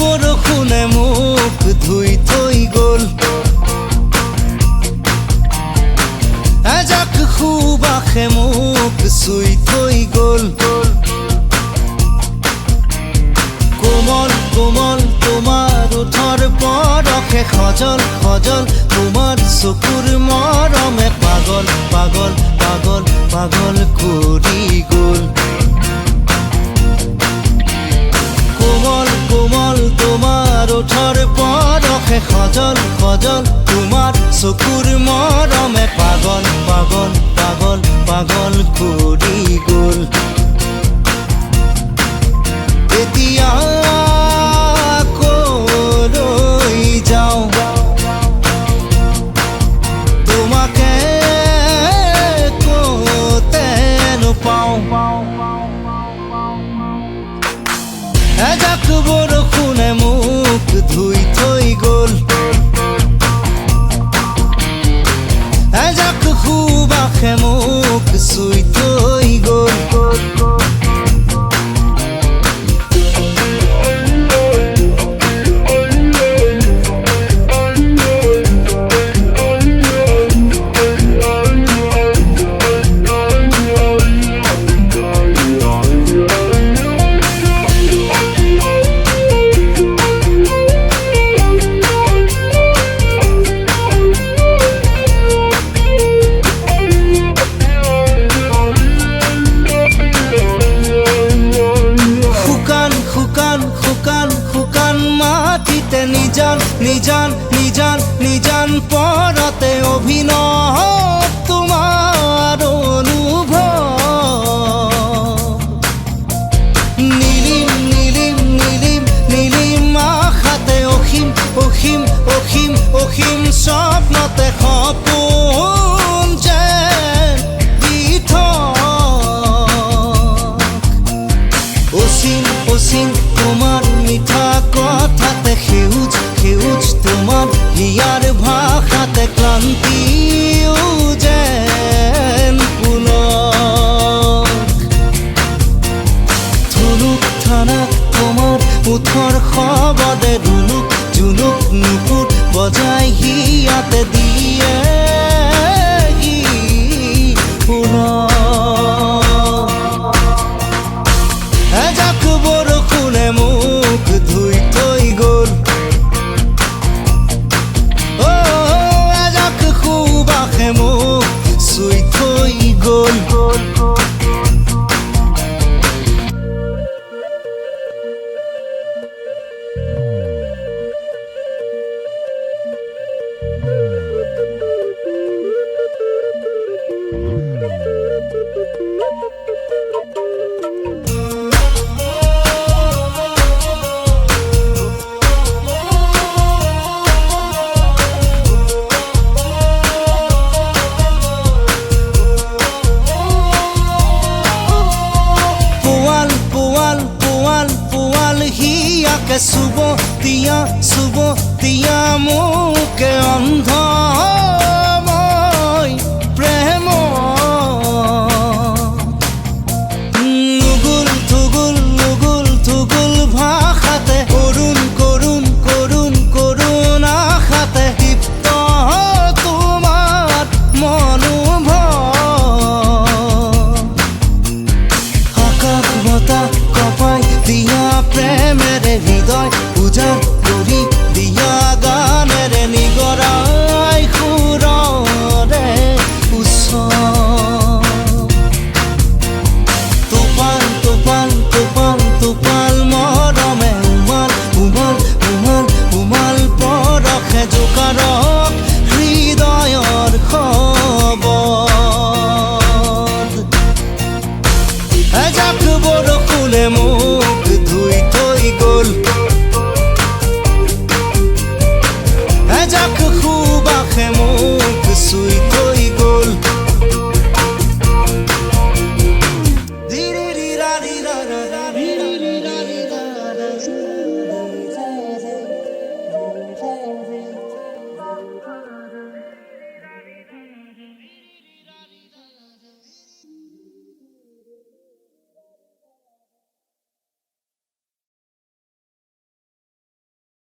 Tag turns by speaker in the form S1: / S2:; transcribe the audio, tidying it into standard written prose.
S1: বৰষুণে মোক ধুই থৈ গ'ল, এজাক সুবাসে মোক চুই থৈ গ'ল। কোমল কোমল তোমাৰ ওঠৰ পৰশে সজল সজল, তোমাৰ চকুৰ মৰমে পাগল পাগল পাগল পাগল কৰি গ'ল। কোমল কোমল তোমাৰ ওঠৰ পৰশে সজল সজল, তোমাৰ চকুৰ মৰমে পাগল পাগল পাগল পাগল কৰি গ'ল। এতিয়া কলৈ যাওঁ, তোমাকে ক'তে নোপাওঁ। এজাক বৰষুণে মোক ধুই থৈ গ'ল, এজাক সুবাসে মোক চুই থৈ গ'ল। মাটিতে নিজান নিজান নিজান নিজান পৰতে অভিনৱ তোমাৰ অনুভৱ। নীলিম নীলিম নীলিম নীলিম আশাতে অসীম অসীম অসীম অসীম স্বপ্নতে সপোন যেন অসীম অসীম তোমাৰ মিঠা কথাতে সেউজ সেউজ, তোমাৰ হিয়াৰ ভাষাতে ক্লান্তিও যেন পুলক। ধুনুক থানাক তোমাৰ ওঠৰ শবদে ৰুনুক জুনুক নুপুৰ বজাই হিয়াতে দিয়ে এজাক বৰষুণে মোক ধুই থৈ গ'ল, এজাক সুবাসে মোক চুই থৈ গ'ল। হিয়াকে চুব দিয়া মোকে অন্ধ